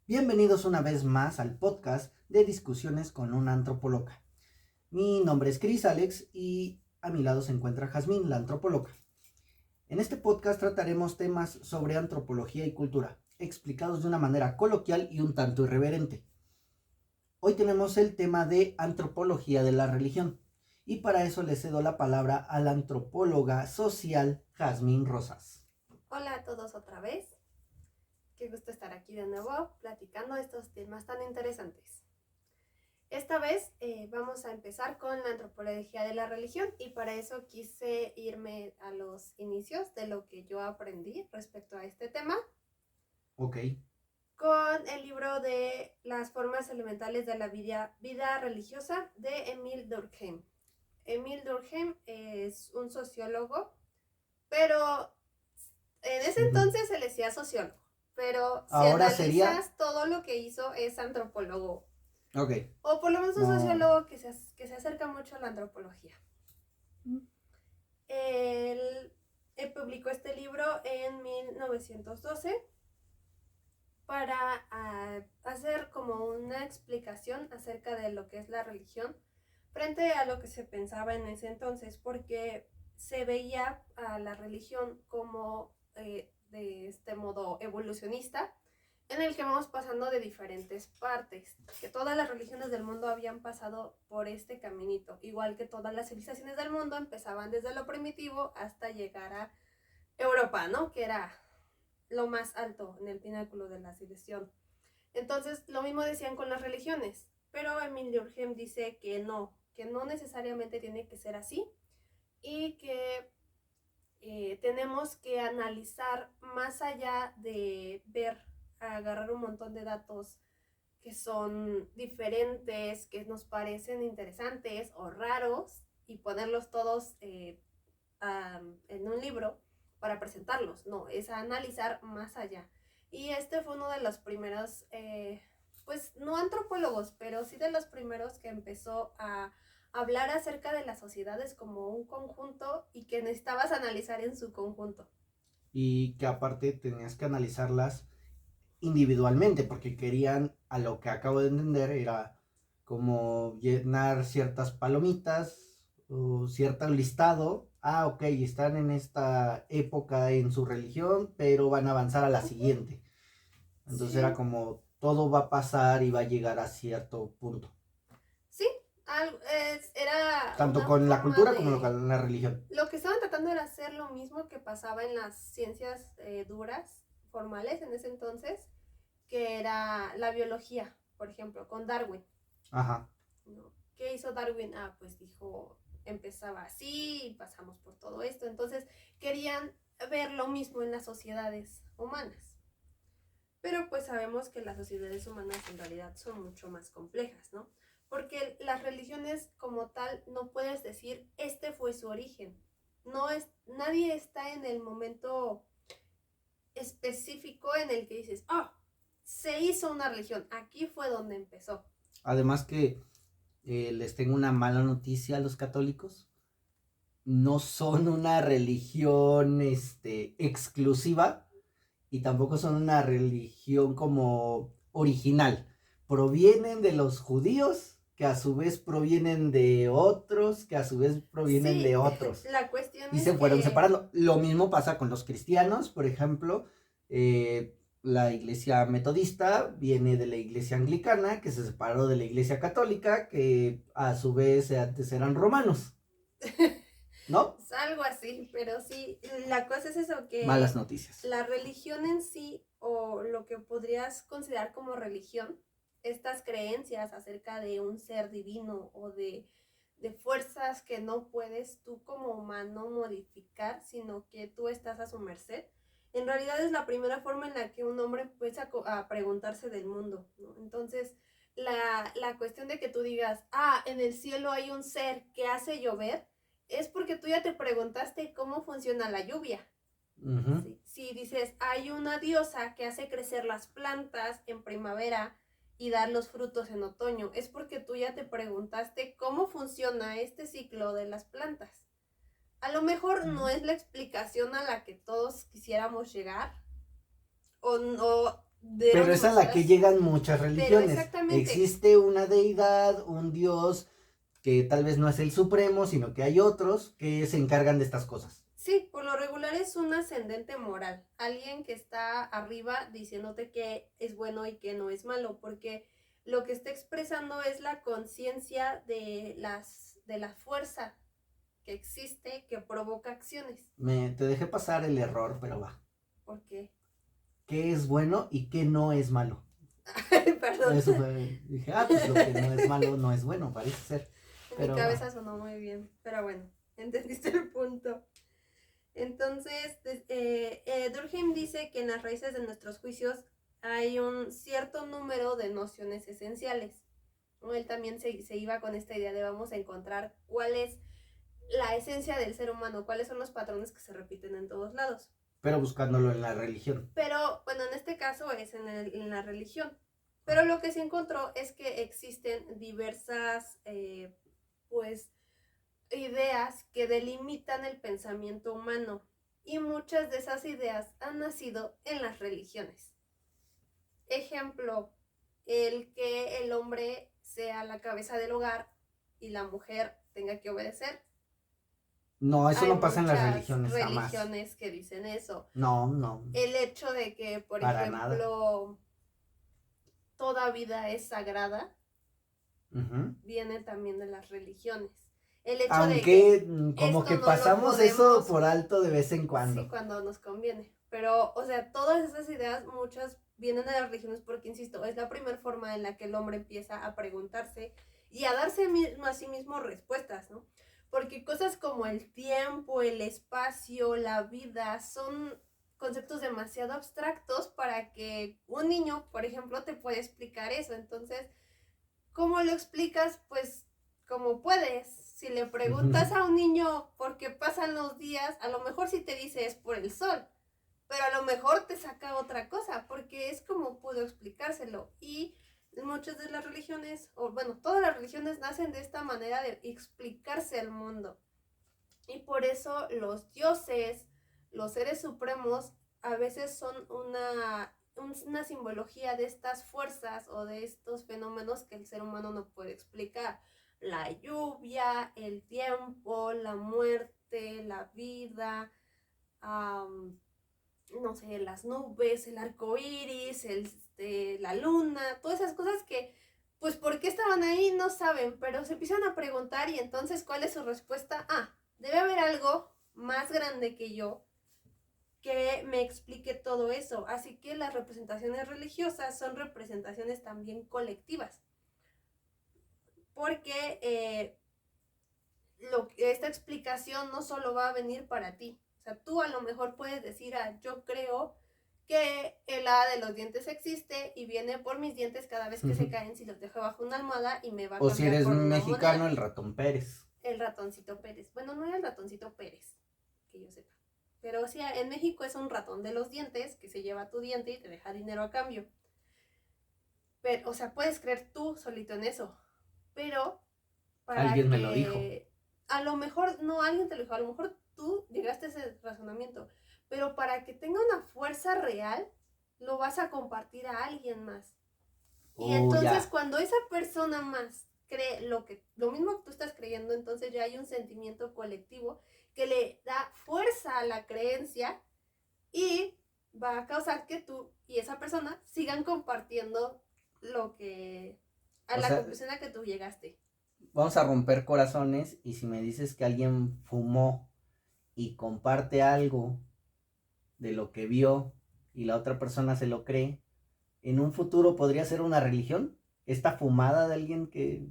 Bienvenidos una vez más al podcast de discusiones con una antropóloga. Mi nombre es Chris Alex y a mi lado se encuentra Jazmín, la antropóloga. En este podcast trataremos temas sobre antropología y cultura, explicados de una manera coloquial y un tanto irreverente. Hoy tenemos el tema de antropología de la religión y para eso le cedo la palabra a la antropóloga social Jazmín Rosas. Hola a todos otra vez. Qué gusto estar aquí de nuevo platicando estos temas tan interesantes. Esta vez vamos a empezar con la antropología de la religión y para eso quise irme a los inicios de lo que yo aprendí respecto a este tema. Ok. Con el libro de Las formas elementales de la vida religiosa de Emile Durkheim. Emile Durkheim es un sociólogo, pero en ese entonces se le decía sociólogo, pero si Ahora analizas sería... todo lo que hizo es antropólogo. Ok. O por lo menos un No. sociólogo que se acerca mucho a la antropología. Él publicó este libro en 1912 para hacer como una explicación acerca de lo que es la religión frente a lo que se pensaba en ese entonces, porque se veía a la religión como de este modo evolucionista, en el que vamos pasando de diferentes partes, que todas las religiones del mundo habían pasado por este caminito, igual que todas las civilizaciones del mundo empezaban desde lo primitivo hasta llegar a Europa, ¿no? Que era lo más alto en el pináculo de la civilización. Entonces, lo mismo decían con las religiones, pero Emile Durkheim dice que no necesariamente tiene que ser así y que tenemos que analizar más allá de ver, agarrar un montón de datos que son diferentes, que nos parecen interesantes o raros y ponerlos todos en un libro para presentarlos. No, es analizar más allá. Y este fue uno de los primeros, pues no antropólogos, pero sí de los primeros que empezó a hablar acerca de las sociedades como un conjunto y que necesitabas analizar en su conjunto. Y que aparte tenías que analizarlas individualmente porque querían, a lo que acabo de entender, era como llenar ciertas palomitas o cierto listado. Ah, ok, están en esta época en su religión, pero van a avanzar a la siguiente. Entonces era Sí, como todo va a pasar y va a llegar a cierto punto. sí, era Tanto una con la forma cultura como de... con la religión. Lo que estaban tratando era hacer lo mismo que pasaba en las ciencias duras, formales en ese entonces, que era la biología, por ejemplo, con Darwin. Ajá. ¿No? ¿Qué hizo Darwin? Pues dijo, empezaba así y pasamos por todo esto. Entonces querían ver lo mismo en las sociedades humanas. Pero pues sabemos que las sociedades humanas en realidad son mucho más complejas, ¿no? Porque las religiones como tal no puedes decir, este fue su origen. No es, nadie está en el momento específico en el que dices, se hizo una religión, aquí fue donde empezó. Además que les tengo una mala noticia a los católicos. No son una religión exclusiva y tampoco son una religión como original. Provienen de los judíos, que a su vez provienen de otros, que a su vez provienen de Sí, otros. la cuestión Y es se fueron que separando. Lo mismo pasa con los cristianos, por ejemplo. La iglesia metodista viene de la iglesia anglicana, que se separó de la iglesia católica, que a su vez antes eran romanos, ¿no? es algo así, pero sí, la cosa es eso, Malas que noticias. la religión en sí, o lo que podrías considerar como religión, estas creencias acerca de un ser divino o de fuerzas que no puedes tú como humano modificar, sino que tú estás a su merced, en realidad es la primera forma en la que un hombre empieza a preguntarse del mundo, ¿no? Entonces, la cuestión de que tú digas, en el cielo hay un ser que hace llover, es porque tú ya te preguntaste cómo funciona la lluvia. Uh-huh. Si dices, hay una diosa que hace crecer las plantas en primavera y dar los frutos en otoño, es porque tú ya te preguntaste cómo funciona este ciclo de las plantas. A lo mejor no es la explicación a la que todos quisiéramos llegar, o Pero es a la que llegan muchas religiones. exactamente. Existe una deidad, un dios que tal vez no es el supremo, sino que hay otros que se encargan de estas cosas. Sí, por lo regular es un ascendente moral, alguien que está arriba diciéndote que es bueno y que no es malo, porque lo que está expresando es la conciencia de la fuerza que existe, que provoca acciones. Te dejé pasar el error, pero va. ¿Por qué? ¿Qué es bueno y qué no es malo? Perdón. Eso fue, dije, pues lo que no es malo no es bueno, parece ser. En mi cabeza sonó muy bien, pero bueno, entendiste el punto. Entonces, Durkheim dice que en las raíces de nuestros juicios hay un cierto número de nociones esenciales. Él también se iba con esta idea de vamos a encontrar cuál es la esencia del ser humano, cuáles son los patrones que se repiten en todos lados. Pero buscándolo en la religión. Pero, bueno, en este caso es en la religión. Pero lo que se encontró es que existen diversas, pues, ideas que delimitan el pensamiento humano y muchas de esas ideas han nacido en las religiones. Ejemplo, el que el hombre sea la cabeza del hogar y la mujer tenga que obedecer. No, eso Hay no pasa en las religiones, muchas jamás. religiones que dicen eso. No. El hecho de que, por Para ejemplo, toda vida es sagrada, viene también de las religiones. El hecho Aunque de como esto que no pasamos lo podemos, eso por alto de vez en cuando. Sí, cuando nos conviene. Pero, o sea, todas esas ideas, muchas vienen de las religiones porque, insisto, es la primera forma en la que el hombre empieza a preguntarse y a darse a sí mismo respuestas, ¿no? Porque cosas como el tiempo, el espacio, la vida, son conceptos demasiado abstractos para que un niño, por ejemplo, te pueda explicar eso. Entonces, ¿cómo lo explicas? Pues como puedes. Si le preguntas a un niño por qué pasan los días, a lo mejor sí te dice es por el sol, pero a lo mejor te saca otra cosa, porque es como pudo explicárselo. Y muchas de las religiones, o bueno, todas las religiones nacen de esta manera de explicarse el mundo. Y por eso los dioses, los seres supremos, a veces son una simbología de estas fuerzas o de estos fenómenos que el ser humano no puede explicar. La lluvia, el tiempo, la muerte, la vida, no sé, las nubes, el arco iris, la luna, todas esas cosas que, pues, ¿por qué estaban ahí? No saben, pero se empiezan a preguntar y entonces, ¿cuál es su respuesta? Debe haber algo más grande que yo que me explique todo eso. Así que las representaciones religiosas son representaciones también colectivas. Porque esta explicación no solo va a venir para ti. O sea, tú a lo mejor puedes decir, yo creo que el hada de los dientes existe y viene por mis dientes cada vez que se caen si los dejo bajo una almohada y me va a cambiar. O si eres por una mexicano, moneda. el ratón Pérez. El ratoncito Pérez. Bueno, no era el ratoncito Pérez, que yo sepa. Pero sí, en México es un ratón de los dientes que se lleva tu diente y te deja dinero a cambio. Pero, o sea, puedes creer tú solito en eso. Pero alguien me lo dijo. A lo mejor, no, alguien te lo dijo, a lo mejor tú llegaste a ese razonamiento. Pero para que tenga una fuerza real, lo vas a compartir a alguien más. Y entonces cuando esa persona más cree lo mismo que tú estás creyendo, entonces ya hay un sentimiento colectivo que le da fuerza a la creencia y va a causar que tú y esa persona sigan compartiendo la conclusión a que tú llegaste. Vamos a romper corazones y si me dices que alguien fumó y comparte algo de lo que vio y la otra persona se lo cree, ¿en un futuro podría ser una religión? ¿Esta fumada de alguien que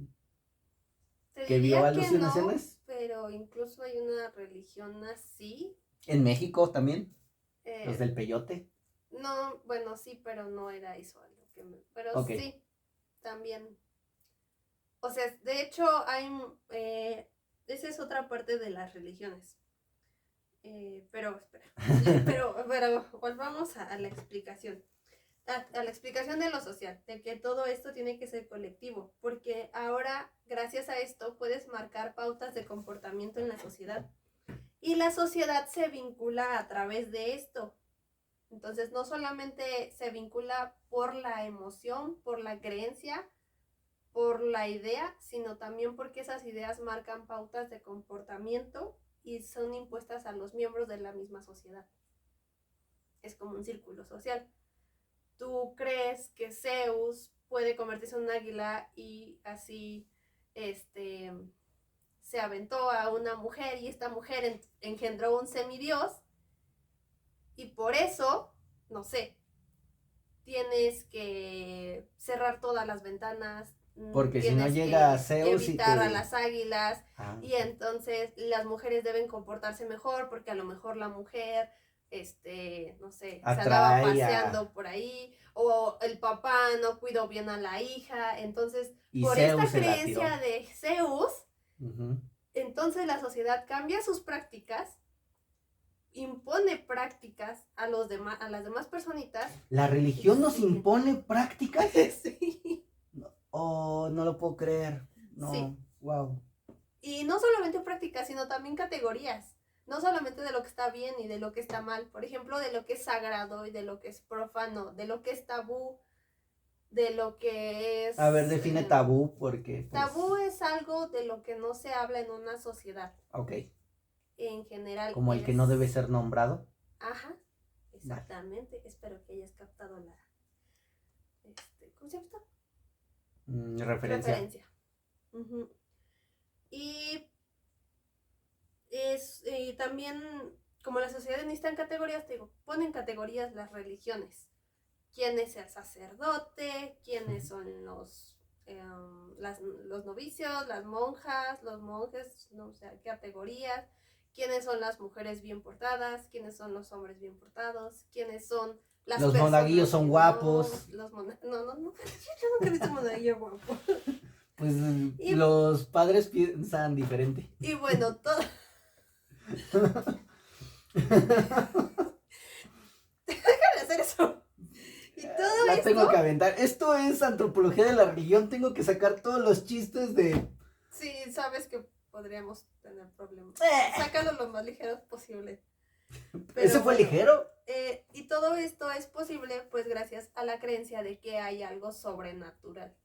vio alucinaciones? No, pero incluso hay una religión así. ¿En México también? ¿Los del peyote? No, bueno, sí, pero no era eso algo que pero sí, también. O sea, de hecho esa es otra parte de las religiones. Pero espera, pero volvamos a la explicación. A la explicación de lo social, de que todo esto tiene que ser colectivo, porque ahora, gracias a esto, puedes marcar pautas de comportamiento en la sociedad. Y la sociedad se vincula a través de esto, Entonces no solamente se vincula por la emoción, por la creencia, por la idea, sino también porque esas ideas marcan pautas de comportamiento y son impuestas a los miembros de la misma sociedad. Es como un círculo social. Tú crees que Zeus puede convertirse en un águila y así se aventó a una mujer y esta mujer engendró un semidios y por eso, no sé, tienes que cerrar todas las ventanas, Porque si no tienes llega que Zeus y evitar a te... las águilas Ah, y entonces las mujeres deben comportarse mejor porque a lo mejor la mujer, no sé, se andaba atrae a... paseando por ahí o el papá no cuidó bien a la hija, entonces Y por Zeus esta se la tiró. creencia de Zeus, Ujú. entonces la sociedad cambia sus prácticas, impone prácticas a las demás personitas. ¿La religión nos Sí. impone prácticas? Sí. Oh, no lo puedo creer. No, Sí. wow. Y no solamente prácticas, sino también categorías. No solamente de lo que está bien y de lo que está mal. Por ejemplo, de lo que es sagrado y de lo que es profano, de lo que es tabú, de lo que es... A ver, define tabú porque... Pues... Tabú es algo de lo que no se habla en una sociedad. Ok. En general. Como el que no debe ser nombrado. Ajá, exactamente. Vale. Espero que hayas captado la... ¿Cómo se llama esto? Referencia. Uh-huh. Y también, como las sociedades necesitan categorías, te digo, ponen categorías las religiones. ¿Quién es el sacerdote? ¿Quiénes son los novicios, las monjas, los monjes? No sé, categorías. ¿Quiénes son las mujeres bien portadas? ¿Quiénes son los hombres bien portados? ¿Quiénes son las los monaguillos son guapos? No, yo nunca he visto un monaguillo guapo. Pues los padres piensan diferente. Y bueno, todo... Deja de hacer eso. Y todo La tengo que aventar. Esto es antropología de la religión. Tengo que sacar todos los chistes de... Sí, sabes que podríamos tener problemas. Sácalo lo más ligero posible. Pero, ¿ese fue bueno, ligero? Y todo esto es posible pues gracias a la creencia de que hay algo sobrenatural.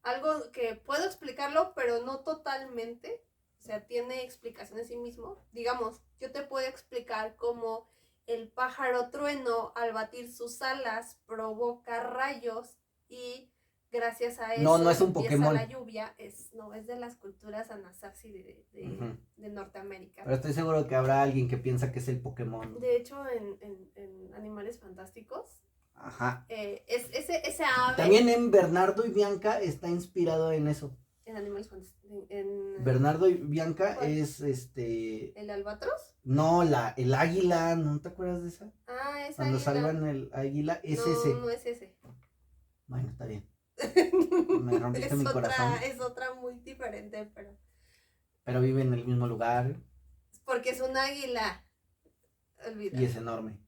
Algo que puedo explicarlo, pero no totalmente. O sea, tiene explicación en sí mismo. Digamos, yo te puedo explicar cómo el pájaro trueno al batir sus alas provoca rayos y gracias a eso no es un Pokémon. La lluvia. Es de las culturas Anasazi de Norteamérica. Pero estoy seguro que habrá alguien que piensa que es el Pokémon. De hecho, en Animales Fantásticos, ajá. Ese ave. También en Bernardo y Bianca está inspirado en eso. En Animales Fantásticos. Bernardo y Bianca ¿cuál? Es ¿El albatros? No, el águila, ¿no te acuerdas de esa? Ah, esa. Cuando salvan el águila, es ese. No es ese. Bueno, está bien. Me rompiste mi corazón. Es otra muy diferente, pero. Pero vive en el mismo lugar. Porque es un águila. Olvídalo. Y es enorme.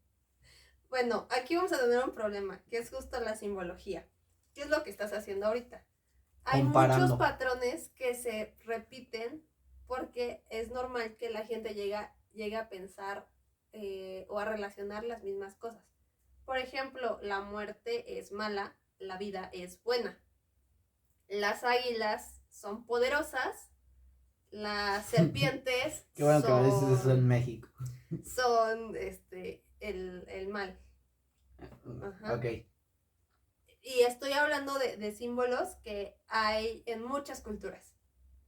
Bueno, aquí vamos a tener un problema, que es justo la simbología. ¿Qué es lo que estás haciendo ahorita? Hay muchos patrones que se repiten porque es normal que la gente llegue a pensar o a relacionar las mismas cosas. Por ejemplo, la muerte es mala, la vida es buena. Las águilas son poderosas, las serpientes qué bueno que me dices eso en México. Son el mal. Ajá. Ok. Y estoy hablando de símbolos que hay en muchas culturas.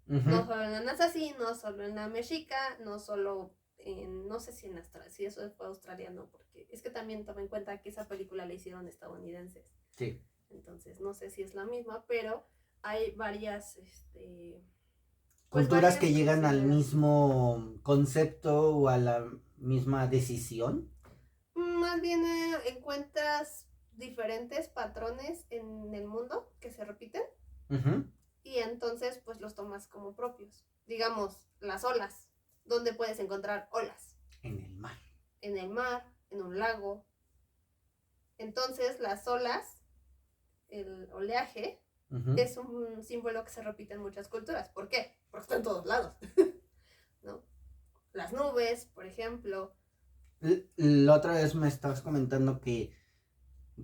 Uh-huh. No solo en la Nazazi, no solo en la mexica, no solo en, no sé si en Australia, si eso fue australiano, porque es que también toma en cuenta que esa película la hicieron estadounidenses. Sí. Entonces, no sé si es la misma, pero hay varias, culturas varias que llegan al mismo concepto o a la misma decisión. Más bien encuentras diferentes patrones en el mundo que se repiten. Uh-huh. Y entonces pues los tomas como propios. Digamos, las olas. ¿Dónde puedes encontrar olas? En el mar. En el mar, en un lago. Entonces las olas, el oleaje, uh-huh, es un símbolo que se repite en muchas culturas. ¿Por qué? Porque está en todos lados. ¿No? Las nubes, por ejemplo. La otra vez me estabas comentando que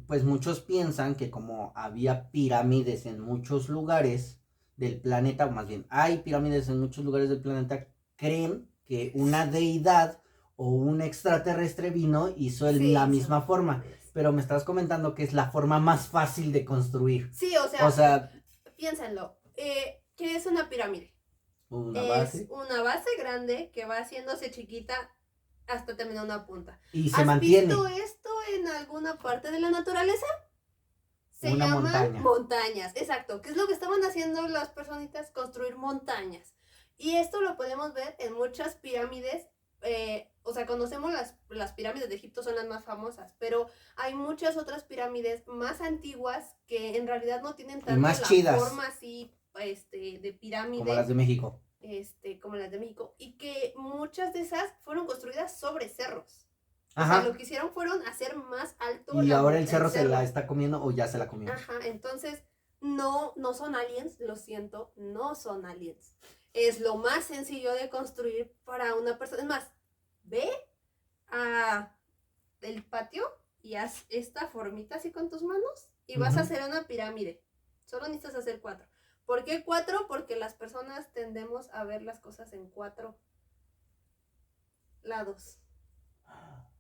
pues muchos piensan que como había pirámides en muchos lugares del planeta, o más bien hay pirámides en muchos lugares del planeta, creen que una deidad o un extraterrestre vino y hizo la Sí, misma son forma. pirámides. Pero me estabas comentando que es la forma más fácil de construir. Sí, O sea, piénsenlo. ¿Qué es una pirámide? una Es base una base grande que va haciéndose chiquita hasta terminar una punta. y se ¿Has visto mantiene esto en alguna parte de la naturaleza? Se una llaman montaña. montañas, exacto. ¿Qué es lo que estaban haciendo las personitas? Construir montañas. Y esto lo podemos ver en muchas pirámides. O sea, conocemos las pirámides de Egipto, son las más famosas, pero hay muchas otras pirámides más antiguas que en realidad no tienen Y tanto más la chidas, forma así de como las pirámide de México. como las de México, y que muchas de esas fueron construidas sobre cerros. O sea, lo Ajá. que hicieron fueron hacer más alto Y ahora el el cerro se la cerro. está comiendo o ya se la comió. Ajá, entonces no son aliens, lo siento, no son aliens. Es lo más sencillo de construir para una persona. Es más, ve a el patio y haz esta formita así con tus manos y vas a Ujú. hacer una pirámide. Solo necesitas hacer 4. ¿Por qué 4? Porque las personas tendemos a ver las cosas en 4 lados.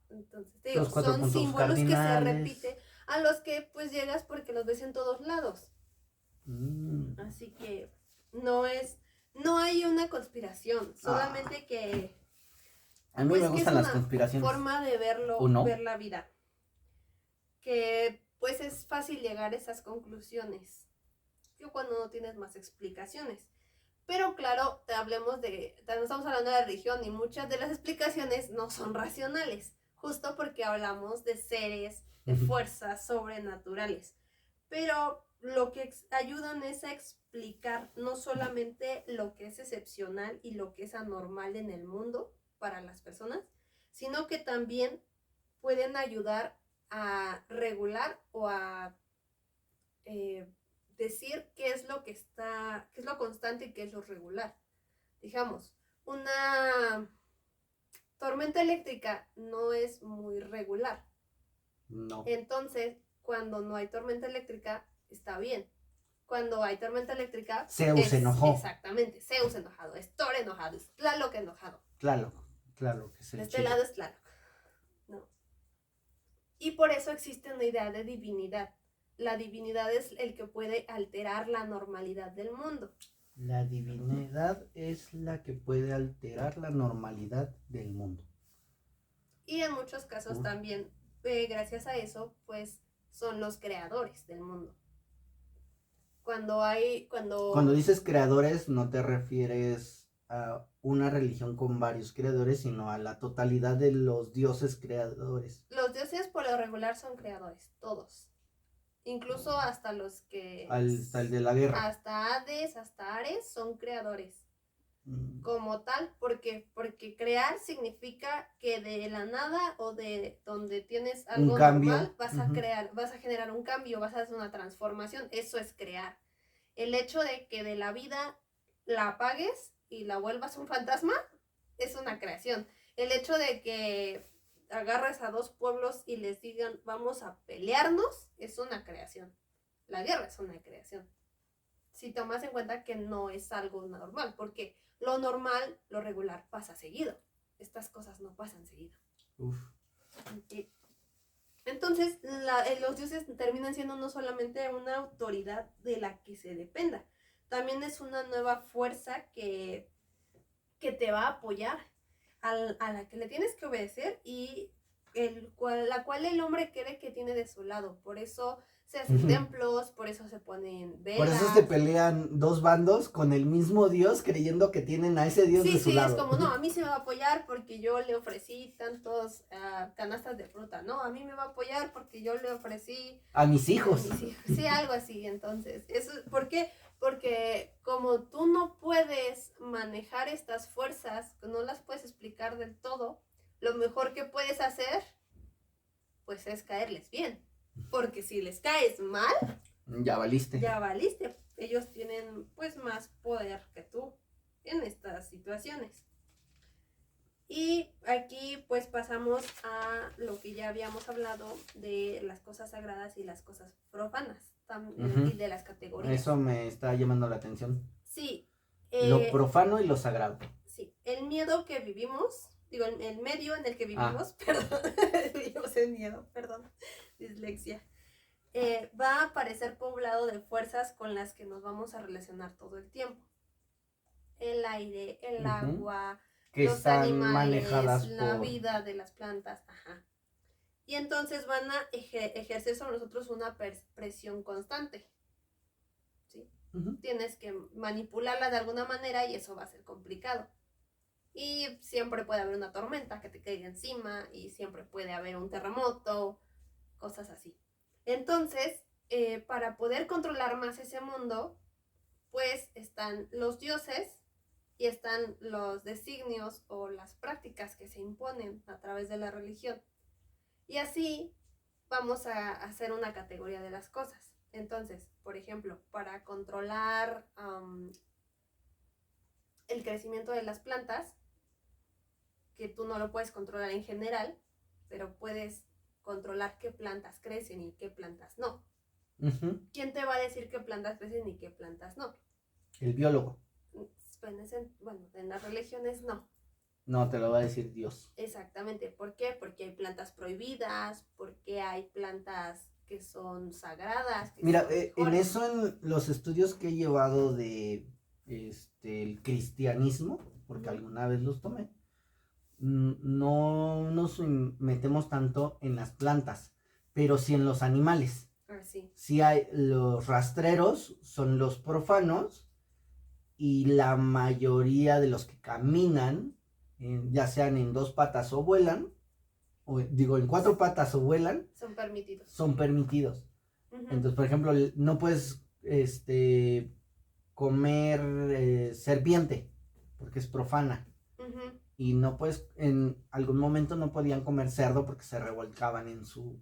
Entonces, te digo, Los cuatro son puntos símbolos que se cardinales. repiten a los que pues llegas porque los ves en todos lados. Mm. Así que no hay una conspiración, solamente que A mí me pues que es gustan las una conspiraciones. forma de ¿O verlo, no? ver la vida. Que pues es fácil llegar a esas conclusiones. Que cuando no tienes más explicaciones. Pero claro, estamos hablando de la religión y muchas de las explicaciones no son racionales, justo porque hablamos de seres, de fuerzas sobrenaturales. Pero lo que ayudan es a explicar no solamente lo que es excepcional y lo que es anormal en el mundo para las personas, sino que también pueden ayudar a regular o a decir qué es lo que qué es lo constante y qué es lo regular. Digamos, una tormenta eléctrica no es muy regular. No. Entonces, cuando no hay tormenta eléctrica, está bien. Cuando hay tormenta eléctrica, Zeus se enojó. Exactamente, Zeus enojado, es Thor enojado, es Tlaloc enojado. Claro, claro que es De el este chido. lado es Tlaloc. No. Y por eso existe una idea de divinidad. La divinidad es el que puede alterar la normalidad del mundo. La divinidad es la que puede alterar la normalidad del mundo. Y en muchos casos también, gracias a eso, pues son los creadores del mundo. Cuando dices creadores, no te refieres a una religión con varios creadores, sino a la totalidad de los dioses creadores. Los dioses por lo regular son creadores, todos. Incluso hasta los que... Hasta el de la guerra. Hasta Hades, hasta Ares son creadores. Como tal, porque crear significa que de la nada o de donde tienes algo normal vas a crear, vas a generar un cambio, vas a hacer una transformación. Eso es crear. El hecho de que de la vida la apagues y la vuelvas un fantasma es una creación. El hecho de que agarres a 2 pueblos y les digan vamos a pelearnos es una creación. La guerra es una creación. Si tomas en cuenta que no es algo normal, porque lo normal, lo regular pasa seguido. Estas cosas no pasan seguido. Uf. Okay. Entonces, los dioses terminan siendo no solamente una autoridad de la que se dependa, también es una nueva fuerza que te va a apoyar, a la que le tienes que obedecer y la cual el hombre cree que tiene de su lado. Por eso se hacen templos, por eso se ponen velas. Por eso se pelean 2 bandos con el mismo Dios creyendo que tienen a ese Dios de su lado. Sí, es como, no, a mí se me va a apoyar porque yo le ofrecí tantos canastas de fruta, ¿no? A mí me va a apoyar porque yo le ofrecí... A mis hijos. Sí, algo así, entonces. ¿Por qué? Porque como tú no puedes manejar estas fuerzas, no las puedes explicar del todo, lo mejor que puedes hacer, pues es caerles bien. Porque si les caes mal, ya valiste. Ya valiste. Ellos tienen pues más poder que tú en estas situaciones. Y aquí pues pasamos a lo que ya habíamos hablado de las cosas sagradas y las cosas profanas y de las categorías. Eso me está llamando la atención. Sí. Lo profano y lo sagrado. Sí, el miedo que vivimos, digo, el medio en el que vivimos, perdón, vivimos en miedo, perdón, dislexia, va a parecer poblado de fuerzas con las que nos vamos a relacionar todo el tiempo. El aire, el agua, que los están animales, manejadas la vida de las plantas, ajá. Y entonces van a ejercer sobre nosotros una presión constante. ¿Sí? Tienes que manipularla de alguna manera y eso va a ser complicado. Y siempre puede haber una tormenta que te caiga encima y siempre puede haber un terremoto, cosas así. Entonces, para poder controlar más ese mundo, pues están los dioses y están los designios o las prácticas que se imponen a través de la religión. Y así vamos a hacer una categoría de las cosas. Entonces, por ejemplo, para controlar el crecimiento de las plantas, que tú no lo puedes controlar en general, pero puedes controlar qué plantas crecen y qué plantas no. ¿Quién te va a decir qué plantas crecen y qué plantas no? El biólogo. Bueno, en las religiones no. No, te lo va a decir Dios. Exactamente. ¿Por qué? Porque hay plantas prohibidas, porque hay plantas que son sagradas. Que Mira, son en eso, en los estudios que he llevado de el cristianismo, porque alguna vez los tomé, no nos metemos tanto en las plantas, pero sí en los animales. Sí. Sí hay los rastreros, son los profanos, y la mayoría de los que caminan, ya sean en 2 patas o vuelan, o digo en 4 patas o vuelan, son permitidos. Son permitidos. Entonces, por ejemplo, no puedes comer serpiente, porque es profana. Y no puedes, en algún momento no podían comer cerdo porque se revolcaban en sus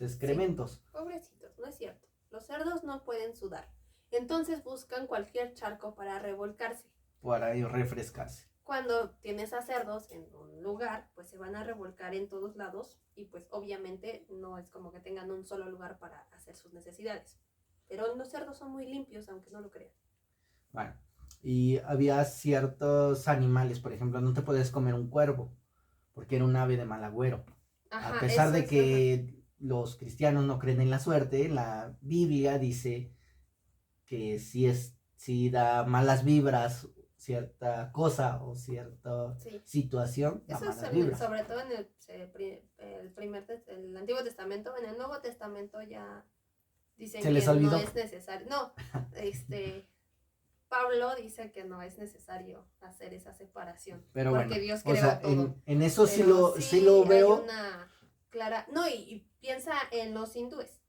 excrementos. Sí, pobrecitos, no es cierto. Los cerdos no pueden sudar. Entonces buscan cualquier charco para revolcarse. Para refrescarse. Cuando tienes a cerdos en un lugar, pues se van a revolcar en todos lados y pues obviamente no es como que tengan un solo lugar para hacer sus necesidades. Pero los cerdos son muy limpios, aunque no lo crean. Bueno, y había ciertos animales, por ejemplo, no te puedes comer un cuervo, porque era un ave de mal agüero. Ajá, a pesar de que los cristianos no creen en la suerte, la Biblia dice que si da malas vibras cierta cosa o cierta situación, da eso malas es vibras. Sobre todo en el Antiguo Testamento. En el Nuevo Testamento ya dicen que no es necesario. No, Pablo dice que no es necesario hacer esa separación. Pero porque bueno, Dios creó todo. En eso sí lo veo. Hay una clara. No, y piensa en los hindúes.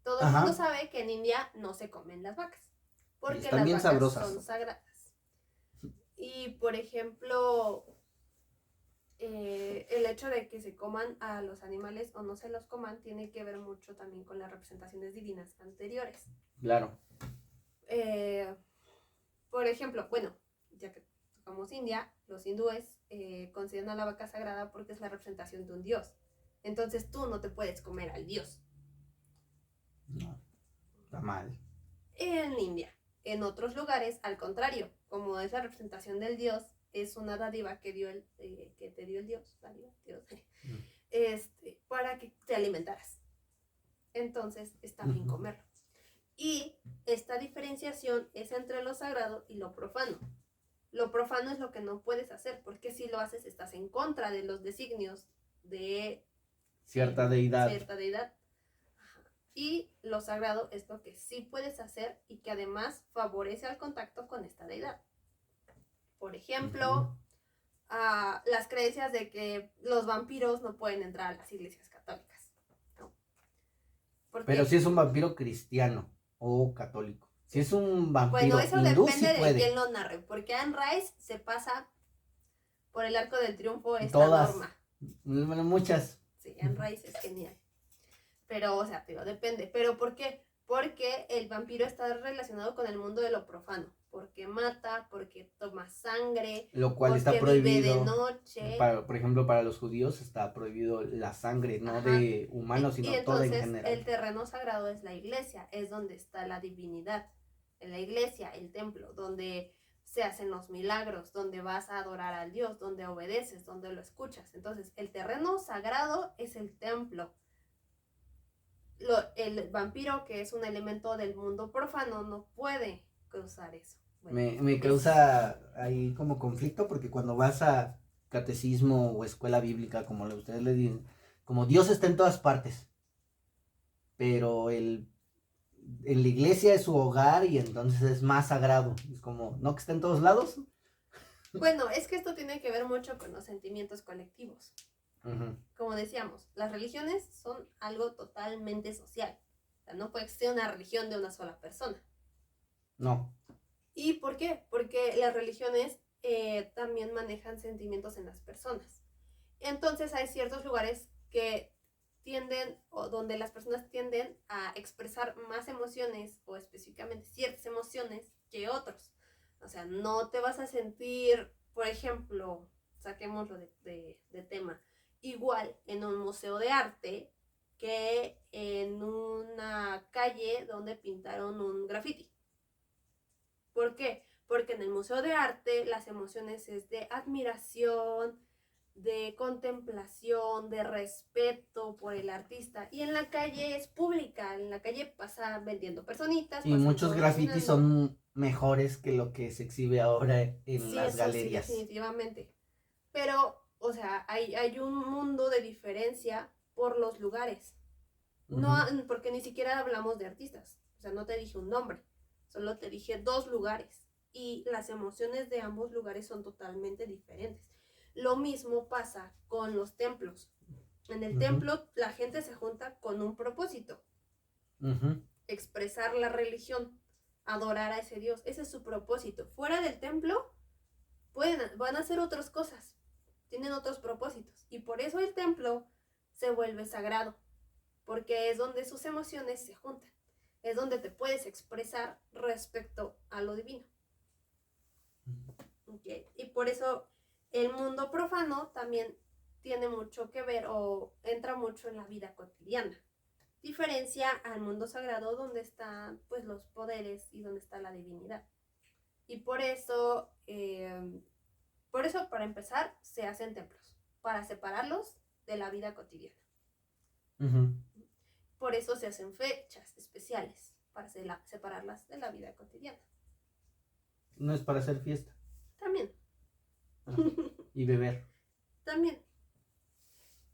Todo el mundo sabe que en India no se comen las vacas. Porque las vacas sabrosas. Son sagradas. Y por ejemplo, el hecho de que se coman a los animales o no se los coman tiene que ver mucho también con las representaciones divinas anteriores. Claro. Por ejemplo, bueno, ya que tocamos India, los hindúes consideran a la vaca sagrada porque es la representación de un dios. Entonces tú no te puedes comer al dios. No, está mal. En India. En otros lugares, al contrario, como es la representación del dios, es una dádiva que te dio el dios, para que te alimentaras. Entonces está bien comerlo. Y esta diferenciación es entre lo sagrado y lo profano. Lo profano es lo que no puedes hacer, porque si lo haces estás en contra de los designios de cierta deidad. Y lo sagrado es lo que sí puedes hacer y que además favorece al contacto con esta deidad. Por ejemplo, las creencias de que los vampiros no pueden entrar a las iglesias católicas, ¿no? Pero si es un vampiro cristiano o católico. Si es un vampiro eso hindú, depende sí puede. de quién lo narre, porque Anne Rice se pasa por el arco del triunfo esta Todas. norma. Muchas. Sí, Anne Rice es genial. Pero, depende. ¿Pero por qué? porque el vampiro está relacionado con el mundo de lo profano, porque mata, porque toma sangre, Lo cual está porque vive de prohibido. noche. Por ejemplo, para los judíos está prohibido la sangre, no Ajá. de humanos, Y sino toda en entonces general. el terreno sagrado es la iglesia, es donde está la divinidad. En la iglesia, el templo, donde se hacen los milagros, donde vas a adorar al Dios, donde obedeces, donde lo escuchas. Entonces, el terreno sagrado es el templo. El vampiro, que es un elemento del mundo profano, no puede cruzar eso. Bueno, Me causa ahí como conflicto porque cuando vas a catecismo o escuela bíblica, como ustedes le dicen, como Dios está en todas partes, pero en la iglesia es su hogar y entonces es más sagrado. Es como, ¿no que está en todos lados? Bueno, es que esto tiene que ver mucho con los sentimientos colectivos. Uh-huh. Como decíamos, las religiones son algo totalmente social. O sea, no puede existir una religión de una sola persona. No. ¿Y por qué? Porque las religiones también manejan sentimientos en las personas. Entonces hay ciertos lugares que tienden, o donde las personas tienden a expresar más emociones, o específicamente ciertas emociones, que otros. O sea, no te vas a sentir, por ejemplo, saquémoslo de tema, igual en un museo de arte que en una calle donde pintaron un graffiti. ¿Por qué? Porque en el museo de arte las emociones es de admiración, de contemplación, de respeto por el artista. Y en la calle es pública, en la calle pasa vendiendo personitas. Y muchos grafitis caminando. son mejores que lo que se exhibe ahora en Sí, las eso galerías. Sí, definitivamente. Pero, o sea, hay un mundo de diferencia por los lugares. No, porque ni siquiera hablamos de artistas. O sea, no te dije un nombre, solo te dije 2 lugares. Y las emociones de ambos lugares son totalmente diferentes. Lo mismo pasa con los templos. En el templo la gente se junta con un propósito. Expresar la religión, adorar a ese Dios. Ese es su propósito. Fuera del templo van a hacer otras cosas. Tienen otros propósitos. Y por eso el templo se vuelve sagrado. Porque es donde sus emociones se juntan. Es donde te puedes expresar respecto a lo divino. ¿Okay? Y por eso el mundo profano también tiene mucho que ver o entra mucho en la vida cotidiana. Diferencia al mundo sagrado donde están pues los poderes y donde está la divinidad. Y por eso para empezar se hacen templos, para separarlos de la vida cotidiana. Por eso se hacen fechas especiales, para separarlas de la vida cotidiana. No es para hacer fiesta. También. Y beber. También.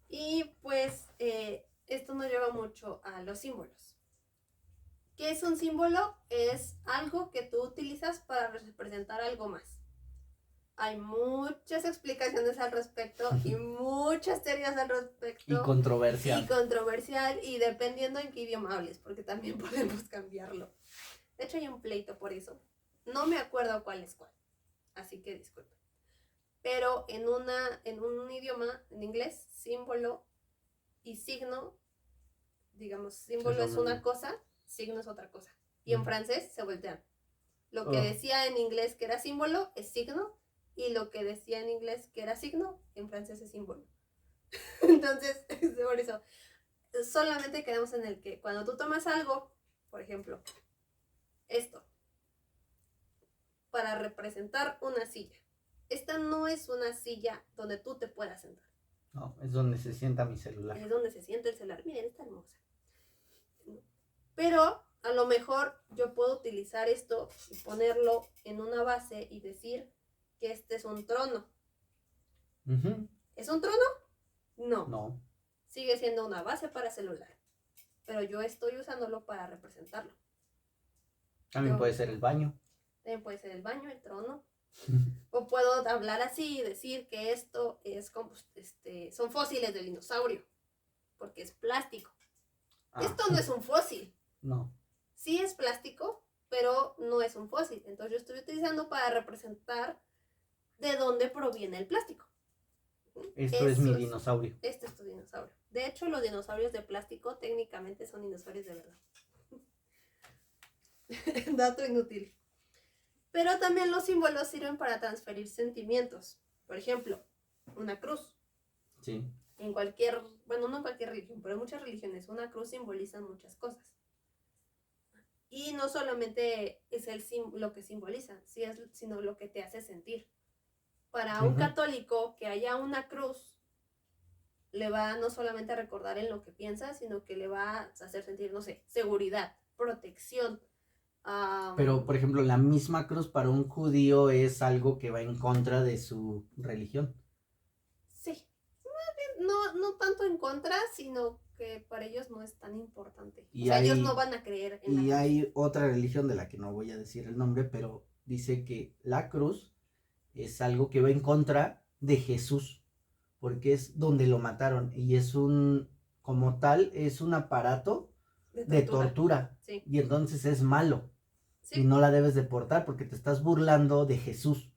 Y pues esto nos lleva mucho a los símbolos. ¿Qué es un símbolo? Es algo que tú utilizas para representar algo más. Hay muchas explicaciones al respecto y muchas teorías al respecto. Y controversial. Y dependiendo en qué idioma hables, porque también podemos cambiarlo. De hecho hay un pleito por eso. No me acuerdo cuál es cuál, así que disculpen. Pero en un idioma, en inglés, símbolo y signo, digamos, símbolo es una cosa, signo es otra cosa. Y en francés se voltean. Lo que decía en inglés que era símbolo es signo, y lo que decía en inglés que era signo, en francés es símbolo. Entonces, por eso, solamente quedamos en el que cuando tú tomas algo, por ejemplo, esto, para representar una silla. Esta no es una silla donde tú te puedas sentar. No, es donde se sienta mi celular. Es donde se sienta el celular. Miren, está hermosa. Pero a lo mejor yo puedo utilizar esto y ponerlo en una base y decir que este es un trono. ¿Es un trono? No. Sigue siendo una base para celular. Pero yo estoy usándolo para representarlo. También puede ser el baño. También puede ser el baño, el trono. O puedo hablar así y decir que esto es son fósiles del dinosaurio, porque es plástico. Esto no es un fósil. No. Sí es plástico, pero no es un fósil. Entonces yo estoy utilizando para representar de dónde proviene el plástico. Esto es mi dinosaurio. Este es tu dinosaurio. De hecho, los dinosaurios de plástico técnicamente son dinosaurios de verdad. Dato inútil. Pero también los símbolos sirven para transferir sentimientos. Por ejemplo, una cruz. Sí. En cualquier, bueno, no en cualquier religión, pero en muchas religiones, una cruz simboliza muchas cosas. Y no solamente es lo que simboliza, sino lo que te hace sentir. Para un católico, que haya una cruz, le va no solamente a recordar en lo que piensa, sino que le va a hacer sentir, no sé, seguridad, protección. Pero, por ejemplo, la misma cruz para un judío es algo que va en contra de su religión. Sí, no tanto en contra, sino que para ellos no es tan importante. O sea, ellos no van a creer en la cruz. Y hay otra religión de la que no voy a decir el nombre, pero dice que la cruz es algo que va en contra de Jesús, porque es donde lo mataron y es como tal, es un aparato de tortura. Sí. Y entonces es malo. Sí. Y no la debes deportar porque te estás burlando de Jesús.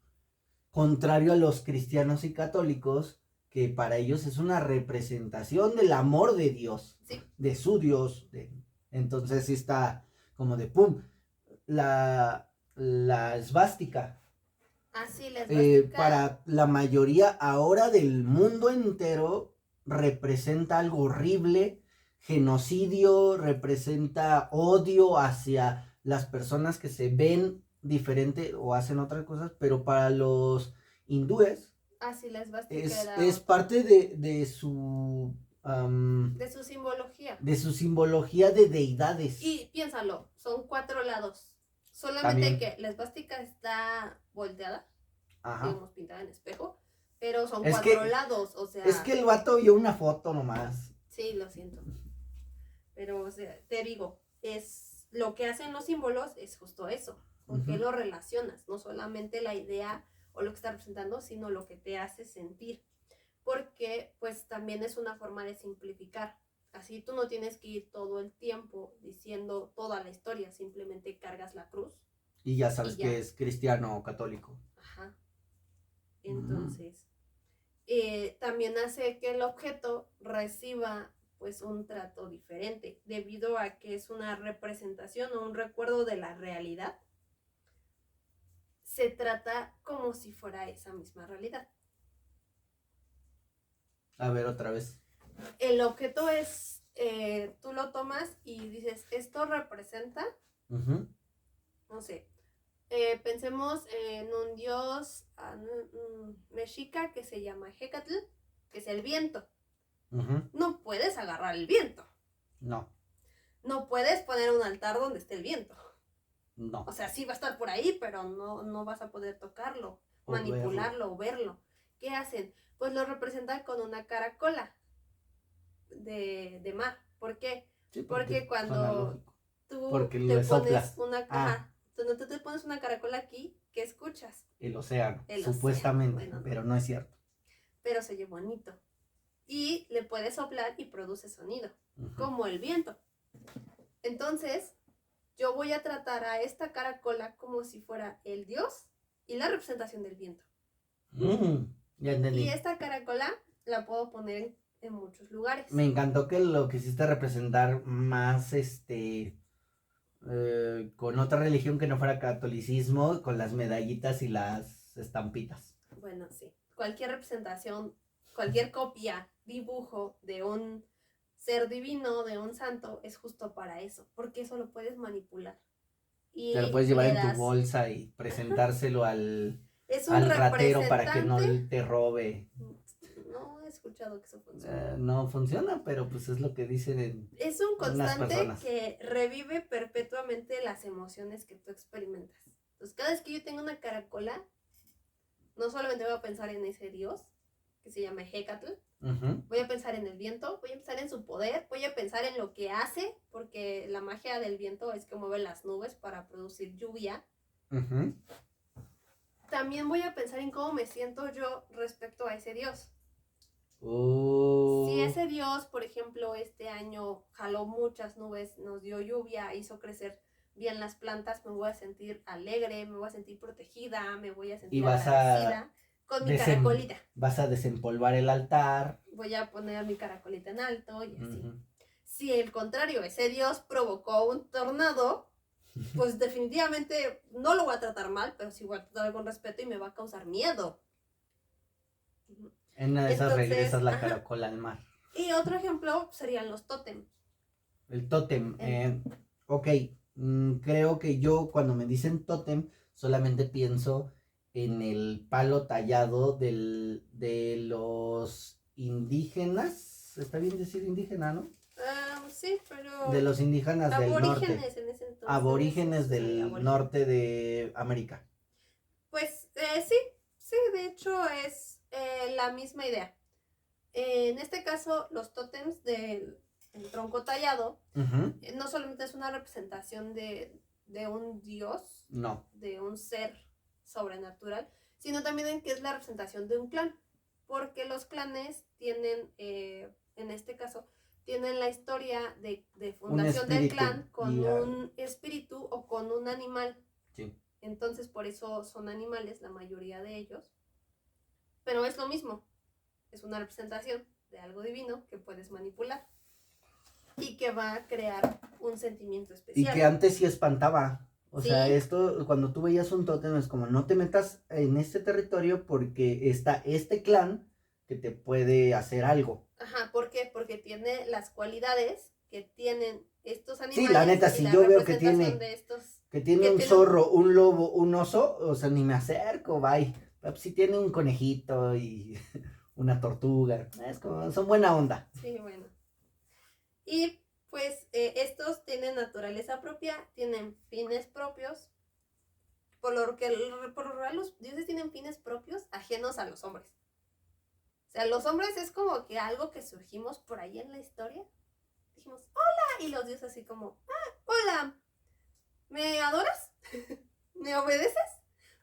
Contrario a los cristianos y católicos, que para ellos es una representación del amor de Dios, sí. de su Dios. Entonces sí está como de pum. La esvástica. Así la esvástica. Para la mayoría ahora del mundo entero representa algo horrible, genocidio, representa odio hacia las personas que se ven diferente o hacen otras cosas, pero para los hindúes la esvástica es parte de su de su simbología. De su simbología de deidades. Y piénsalo, son 4 lados. Solamente también que la esvástica está volteada, digamos, pintada en espejo, pero son 4 lados, o sea... Es que el vato vio una foto nomás. Sí, lo siento. Pero, o sea, te digo, lo que hacen los símbolos es justo eso. ¿Con qué lo relacionas? No solamente la idea o lo que está representando, sino lo que te hace sentir. Porque, pues, también es una forma de simplificar. Así tú no tienes que ir todo el tiempo diciendo toda la historia, simplemente cargas la cruz. Y ya sabes que es cristiano o católico. Ajá. Entonces, también hace que el objeto reciba pues un trato diferente, debido a que es una representación o un recuerdo de la realidad. Se trata como si fuera esa misma realidad. A ver, otra vez. El objeto es, tú lo tomas y dices, esto representa, no sé, pensemos en un dios mexica que se llama Hecatl, que es el viento. No puedes agarrar el viento. No. No puedes poner un altar donde esté el viento. No. O sea, sí va a estar por ahí, pero no vas a poder tocarlo, manipularlo o verlo. ¿Qué hacen? Pues lo representan con una caracola de mar. ¿Por qué? Sí, porque cuando tú te pones cuando tú te pones una caracola aquí, ¿qué escuchas? El océano, supuestamente, bueno, pero no es cierto. Pero se oye bonito. Y le puedes soplar y produce sonido, como el viento. Entonces, yo voy a tratar a esta caracola como si fuera el dios y la representación del viento. Ya entendí. Y esta caracola la puedo poner en muchos lugares. Me encantó que lo quisiste representar más con otra religión que no fuera catolicismo, con las medallitas y las estampitas. Bueno, sí. Cualquier representación, cualquier copia, dibujo de un ser divino, de un santo, es justo para eso, porque eso lo puedes manipular. Y te lo puedes llevar en tu bolsa y presentárselo al ratero para que no te robe. No he escuchado que eso funcione. No funciona, pero pues es lo que dicen es un constante que revive perpetuamente las emociones que tú experimentas. Entonces, cada vez que yo tengo una caracola, no solamente voy a pensar en ese dios, que se llama Hecatl, voy a pensar en el viento, voy a pensar en su poder, voy a pensar en lo que hace, porque la magia del viento es que mueve las nubes para producir lluvia. También voy a pensar en cómo me siento yo respecto a ese dios. Si ese dios, por ejemplo, este año jaló muchas nubes, nos dio lluvia, hizo crecer bien las plantas, me voy a sentir alegre, me voy a sentir protegida, me voy a sentir agradecida con mi caracolita. Vas a desempolvar el altar. Voy a poner mi caracolita en alto y así. Si al contrario, ese dios provocó un tornado, pues definitivamente no lo voy a tratar mal, pero sí voy a tratar con respeto y me va a causar miedo. En una de esas Entonces, regresas la ajá. caracola al mar. Y otro ejemplo serían los tótem. El tótem. El- Ok, creo que yo cuando me dicen tótem solamente pienso en el palo tallado de los indígenas. ¿Está bien decir indígena, no? Sí, De pero los indígenas del norte. aborígenes en ese entonces. Aborígenes Sí, del aborígenes. norte de América. Pues sí, de hecho es la misma idea. En este caso, los tótems del tronco tallado Ujú. no solamente es una representación de un dios, No. de un ser sobrenatural, sino también en que es la representación de un clan. Porque los clanes tienen, en este caso, tienen la historia de fundación del espíritu clan con y, un espíritu o con un animal. sí. Entonces, por eso son animales, la mayoría de ellos. Pero es lo mismo, es una representación de algo divino que puedes manipular y que va a crear un sentimiento Y especial. que antes sí espantaba. O sea, Sí. esto, cuando tú veías un tótem es como, no te metas en este territorio porque está este clan que te puede hacer algo. Ajá, ¿por qué? Porque tiene las cualidades que tienen estos Sí, animales la neta, y si la yo veo que representación tiene, de estos que tiene que un tienen. zorro, un lobo, un oso, o sea, ni me acerco, bye. Pero si tiene un conejito y una tortuga, es como, son buena onda. Sí, bueno. Y pues estos tienen naturaleza propia, tienen fines propios, por lo que por lo general los dioses tienen fines propios ajenos a los hombres. O sea, los hombres es como que algo que surgimos por ahí en la historia. Dijimos, hola, y los dioses así como, hola, ¿me adoras? ¿Me obedeces?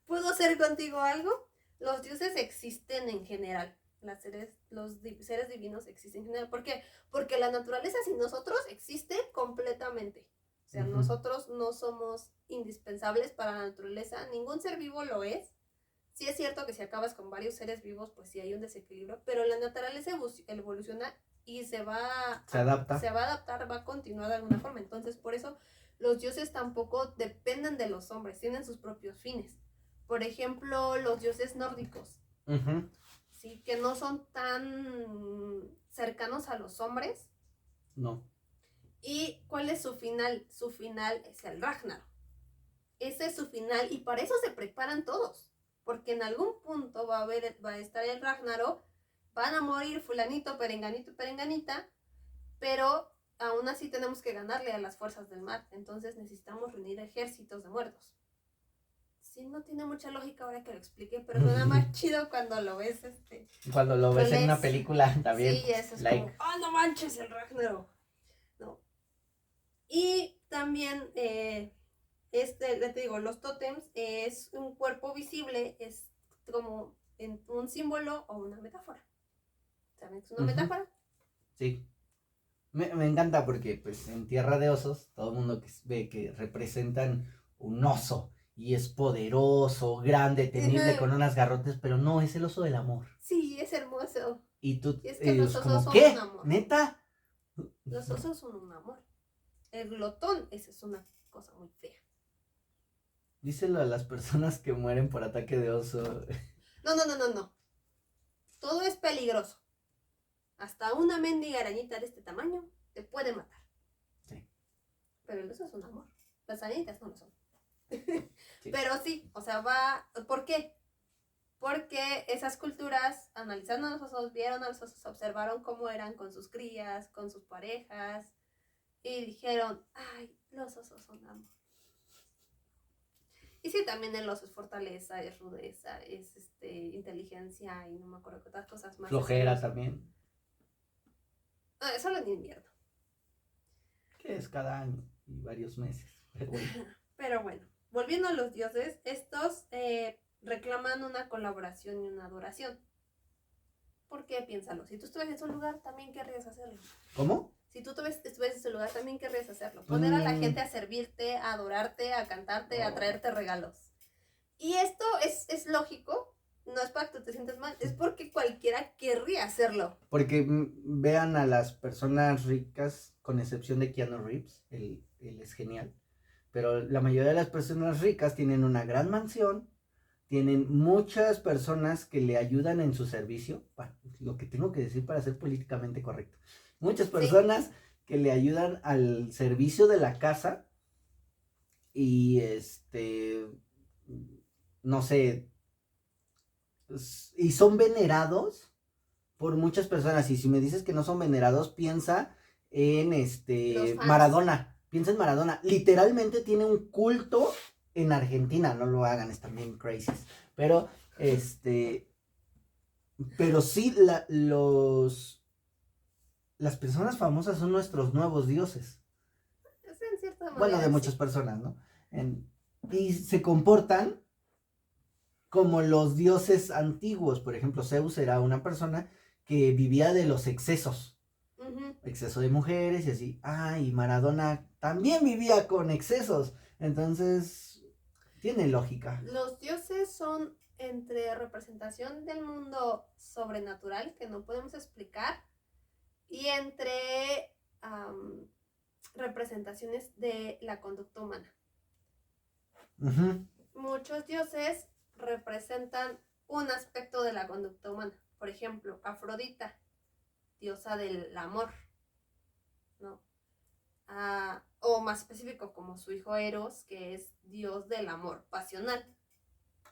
¿Puedo hacer contigo algo? Los dioses existen en general. Los seres divinos existen en general. ¿Por qué? Porque la naturaleza sin nosotros existe completamente. O sea, nosotros no somos indispensables para la naturaleza. Ningún ser vivo lo es. Sí es cierto que si acabas con varios seres vivos, pues sí hay un desequilibrio, pero la naturaleza evoluciona y se adapta. Se va a adaptar, va a continuar de alguna forma. Entonces, por eso los dioses tampoco dependen de los hombres, tienen sus propios fines. Por ejemplo, los dioses nórdicos, ¿sí? Que no son tan cercanos a los hombres. No. ¿Y cuál es su final? Su final es el Ragnarok. Ese es su final y para eso se preparan todos. Porque en algún punto va a estar el Ragnarok, van a morir fulanito, perenganito, perenganita, pero aún así tenemos que ganarle a las fuerzas del mar. Entonces necesitamos reunir ejércitos de muertos. Sí, no tiene mucha lógica ahora que lo explique, pero suena más chido cuando lo ves. Cuando lo ves en una película, también. Sí, eso es como, ¡oh, no manches, el Ragnarok! No. Y también, te digo, los tótems es un cuerpo visible, es como un símbolo o una metáfora. ¿Saben qué es una metáfora? Sí. Me encanta porque pues en Tierra de Osos todo el mundo ve que representan un oso y es poderoso, grande, temible, con unas garrotes, pero no, es el oso del amor. Sí, es hermoso. Y tú, es que los osos como, son ¿qué? un amor. ¿Neta? Los osos son un amor. El glotón, esa es una cosa muy fea. Díselo a las personas que mueren por ataque de oso. No. Todo es peligroso. Hasta una mendiga arañita de este tamaño te puede matar. Sí. Pero el oso es un amor. Las arañitas no lo son. Sí. Pero sí, o sea, ¿por qué? Porque esas culturas analizaron a los osos, vieron a los osos, observaron cómo eran con sus crías, con sus parejas, y dijeron, ay, los osos son amor. Y sí, también el oso es fortaleza, es rudeza, es inteligencia y no me acuerdo qué otras cosas más. Flojera también. Solo en invierno. Que es cada año y varios meses. Pero bueno, volviendo a los dioses, estos reclaman una colaboración y una adoración. ¿Por qué? Piénsalo. Si tú estuvieras en su lugar, también querrías hacerlo. ¿Cómo? Si tú estuvieras en su lugar, también querrías hacerlo. Poner a la gente a servirte, a adorarte, a cantarte, a traerte regalos. Y esto es lógico. No es para que tú te sientas mal, es porque cualquiera querría hacerlo. Porque vean a las personas ricas, con excepción de Keanu Reeves, él es genial. pero la mayoría de las personas ricas tienen una gran mansión, tienen muchas personas que le ayudan en su servicio, bueno, lo que tengo que decir para ser políticamente correcto, muchas personas que le ayudan al servicio de la casa y no sé, y son venerados por muchas personas. Y si me dices que no son venerados, piensa en Maradona. Piensa en Maradona. Literalmente tiene un culto en Argentina. No lo hagan, están bien crazy. Pero, pero sí, las personas famosas son nuestros nuevos dioses. Es en cierta manera, bueno, de muchas personas, ¿no? Y se comportan como los dioses antiguos. Por ejemplo, Zeus era una persona que vivía de los excesos. Exceso de mujeres y así. Y Maradona también vivía con excesos. Entonces, tiene lógica. Los dioses son entre representación del mundo sobrenatural que no podemos explicar y entre representaciones de la conducta humana. Muchos dioses representan un aspecto de la conducta humana. Por ejemplo, Afrodita, diosa del amor, ¿no? O más específico, como su hijo Eros, que es dios del amor pasional.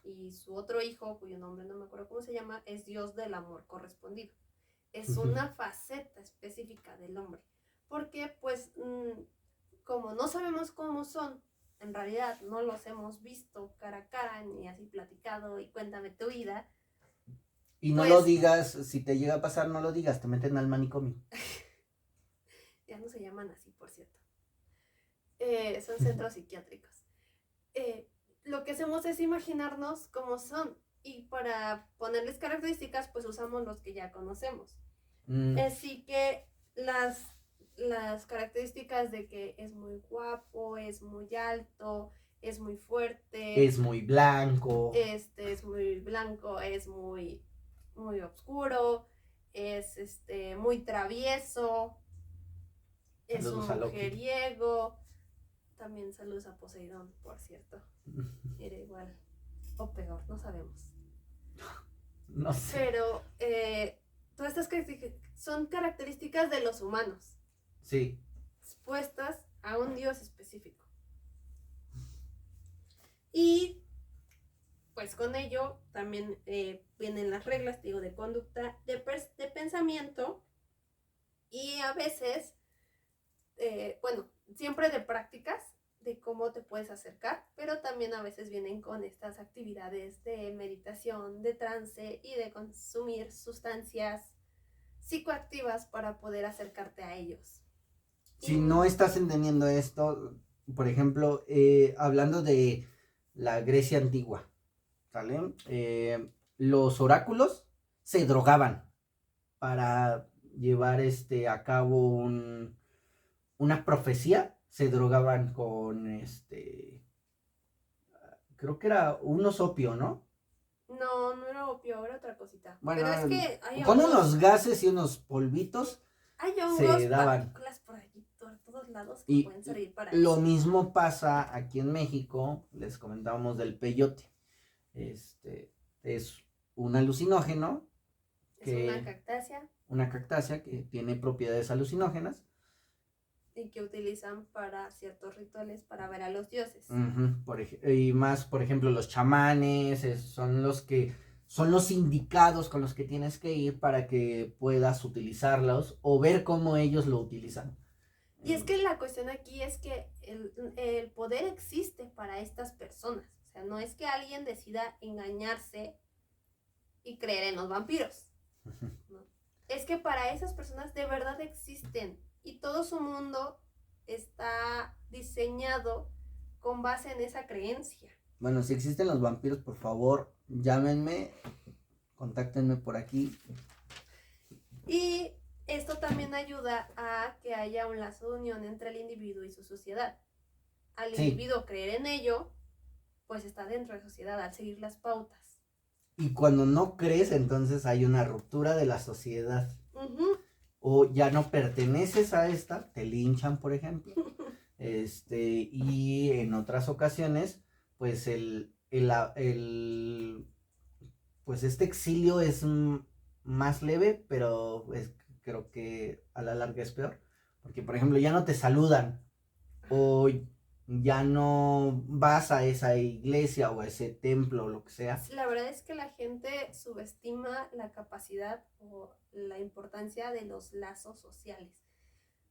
Y su otro hijo, cuyo nombre no me acuerdo cómo se llama, es dios del amor correspondido. Es una faceta específica del hombre. Porque, pues, como no sabemos cómo son, en realidad no los hemos visto cara a cara, ni así platicado, y cuéntame tu vida. Y no lo digas, si te llega a pasar, no lo digas, te meten al manicomio. Ya no se llaman así, por cierto. Son centros psiquiátricos. Lo que hacemos es imaginarnos cómo son. Y para ponerles características, pues usamos los que ya conocemos. Así que las características de que es muy guapo, es muy alto, es muy fuerte, es muy blanco, es muy blanco, es muy oscuro, es muy travieso, es un mujeriego. También saludos a Poseidón, por cierto. Era igual o peor, no sabemos. No sé. Pero todas estas características son características de los humanos. Sí. Expuestas a un dios específico. Y pues con ello también vienen las reglas, digo, de conducta, de pensamiento y a veces, siempre de prácticas de cómo te puedes acercar, pero también a veces vienen con estas actividades de meditación, de trance y de consumir sustancias psicoactivas para poder acercarte a ellos. Si no estás entendiendo esto, por ejemplo, hablando de la Grecia antigua, ¿sale? Los oráculos se drogaban para llevar a cabo una profecía, se drogaban con creo que era unos opio, ¿no? No era opio, era otra cosita. Bueno, pero es que hay con unos gases y unos polvitos hay hongos, se daban. Partículas por aquí, por todos lados que pueden servir para lo eso. mismo pasa aquí en México, les comentábamos del peyote. Es un alucinógeno. Es una cactácea que tiene propiedades alucinógenas. Y que utilizan para ciertos rituales para ver a los dioses. Y más, por ejemplo, los chamanes son los indicados con los que tienes que ir para que puedas utilizarlos o ver cómo ellos lo utilizan. Y es que la cuestión aquí es que el poder existe para estas personas. O sea, no es que alguien decida engañarse y creer en los vampiros. ¿No? Es que para esas personas de verdad existen. Y todo su mundo está diseñado con base en esa creencia. Bueno, si existen los vampiros, por favor, llámenme, contáctenme por aquí. Y esto también ayuda a que haya un lazo de unión entre el individuo y su sociedad. Al individuo creer en ello, pues está dentro de la sociedad, al seguir las pautas. Y cuando no crees, entonces hay una ruptura de la sociedad. O ya no perteneces a esta, te linchan, por ejemplo. Y en otras ocasiones, pues pues este exilio es más leve, pero creo que a la larga es peor. Porque, por ejemplo, ya no te saludan o ya no vas a esa iglesia o a ese templo o lo que sea. La verdad es que la gente subestima la capacidad o la importancia de los lazos sociales,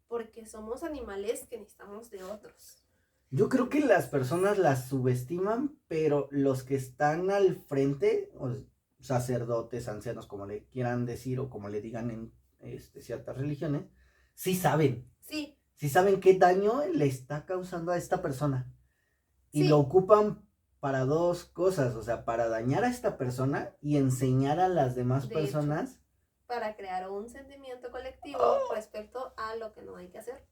porque somos animales que necesitamos de otros. Yo creo que las personas las subestiman, pero los que están al frente, o sacerdotes, ancianos, como le quieran decir o como le digan en ciertas religiones, sí saben. Sí. Sí saben qué daño le está causando a esta persona. Y Sí. lo ocupan para dos cosas, o sea, para dañar a esta persona y enseñar a las demás De personas. Hecho, para crear un sentimiento colectivo respecto a lo que no hay que hacer.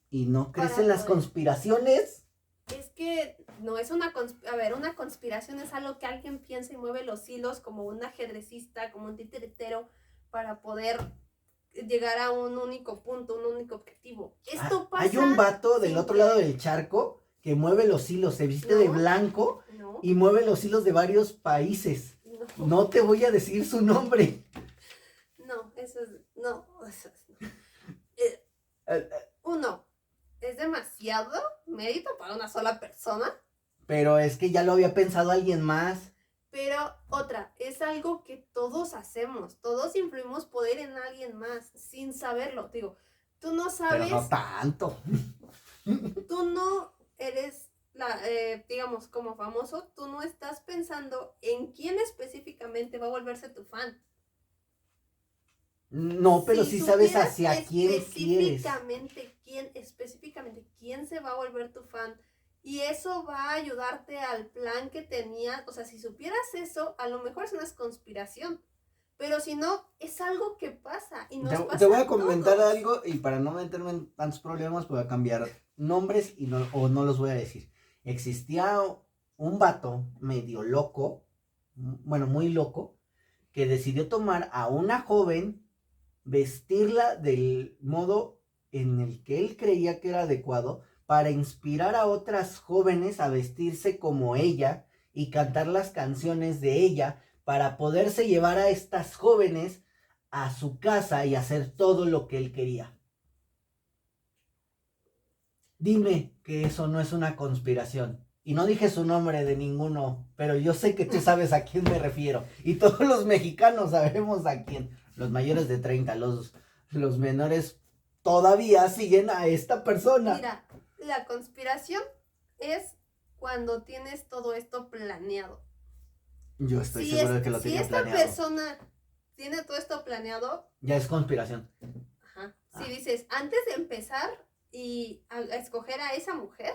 ¿Y no crees en las conspiraciones? Es que no es una conspiración es algo que alguien piensa y mueve los hilos como un ajedrecista, como un titiritero, para poder llegar a un único punto, un único objetivo. Esto pasa. Hay un vato del otro lado del charco que mueve los hilos, se viste de blanco y mueve los hilos de varios países. No te voy a decir su nombre. No. Uno, es demasiado mérito para una sola persona. Pero es que ya lo había pensado alguien más. Pero otra, es algo que todos hacemos, todos influimos poder en alguien más sin saberlo. Digo, tú no sabes. Pero no tanto. Tú no eres, digamos, como famoso, tú no estás pensando en quién específicamente va a volverse tu fan. No, pero sí sabes hacia quién quieres. Específicamente quién se va a volver tu fan. Y eso va a ayudarte al plan que tenías. O sea, si supieras eso, a lo mejor es una conspiración. Pero si no, es algo que pasa. Y nos pasa te voy a comentar algo y para no meterme en tantos problemas voy a cambiar nombres o no los voy a decir. Existía un vato medio loco, bueno, muy loco, que decidió tomar a una joven, vestirla del modo en el que él creía que era adecuado para inspirar a otras jóvenes a vestirse como ella y cantar las canciones de ella para poderse llevar a estas jóvenes a su casa y hacer todo lo que él quería. Dime que eso no es una conspiración. Y no dije su nombre de ninguno, pero yo sé que tú sabes a quién me refiero. Y todos los mexicanos sabemos a quién. Los mayores de 30, los menores todavía siguen a esta persona. Mira, la conspiración es cuando tienes todo esto planeado. Yo estoy seguro de que lo tiene planeado. Si esta persona tiene todo esto planeado, ya es conspiración. Ajá. Si dices, antes de empezar y a escoger a esa mujer,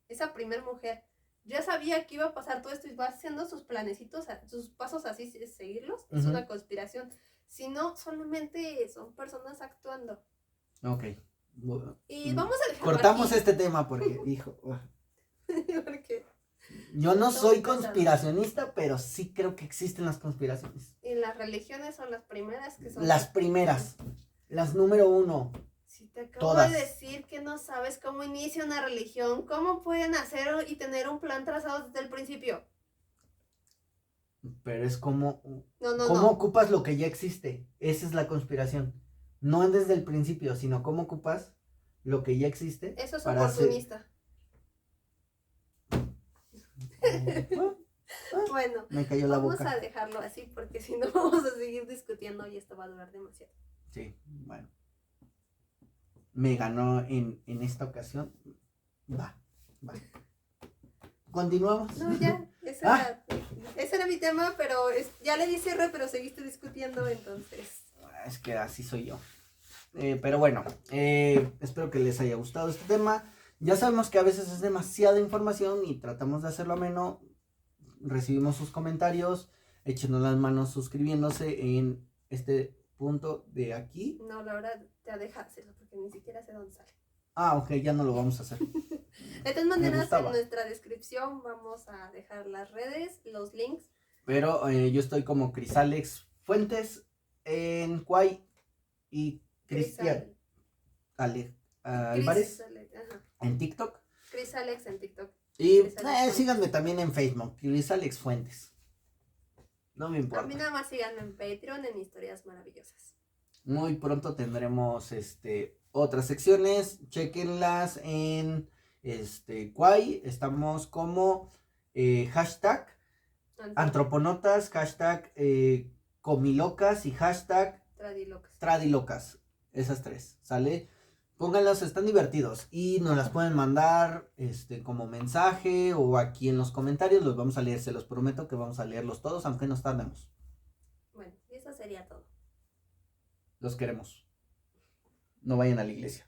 esa primer mujer, ya sabía que iba a pasar todo esto y va haciendo sus planecitos, sus pasos así, seguirlos, es una conspiración. Si no, solamente son personas actuando. Ok. Y vamos a dejarlo cortamos aquí. este tema porque, hijo. ¿Por qué? Yo no soy conspiracionista, pero sí creo que existen las conspiraciones. Y las religiones son las primeras que son. Las primeras. Las número 1. Si te acabo de decir que no sabes cómo inicia una religión, ¿cómo pueden hacer y tener un plan trazado desde el principio? Pero es como... ¿Cómo no ocupas lo que ya existe? Esa es la conspiración. No desde el principio, sino cómo ocupas lo que ya existe. Eso es oportunista. Bueno, me cayó la boca. Vamos a dejarlo así porque si no vamos a seguir discutiendo y esto va a durar demasiado. Sí, bueno. Me ganó en esta ocasión. Va. Continuamos. No, ya, ese era mi tema, pero ya le di cierre, pero seguiste discutiendo, entonces. Es que así soy yo. Pero bueno, espero que les haya gustado este tema. Ya sabemos que a veces es demasiada información y tratamos de hacerlo ameno. Recibimos sus comentarios, échenos las manos suscribiéndose en este punto de aquí. No, la verdad, te deja hacerlo porque ni siquiera sé dónde sale. Ok, ya no lo vamos a hacer. De todas maneras, en nuestra descripción vamos a dejar las redes, los links. Pero yo estoy como Crisalex Fuentes en Quay y Cristian Álvarez en TikTok. Chris Alex en TikTok. Y Chris Alex síganme también en Facebook, Chris Alex Fuentes. No me A importa. mí nada más síganme en Patreon en Historias Maravillosas. Muy pronto tendremos otras secciones. Chequenlas en Quay. Estamos como hashtag antroponotas, hashtag comilocas y hashtag Tradilocas. tradilocas. Esas tres, ¿sale? Pónganlas, están divertidos y nos las pueden mandar como mensaje o aquí en los comentarios. Los vamos a leer, se los prometo que vamos a leerlos todos, aunque nos tardemos. Bueno, y eso sería todo. Los queremos. No vayan a la iglesia.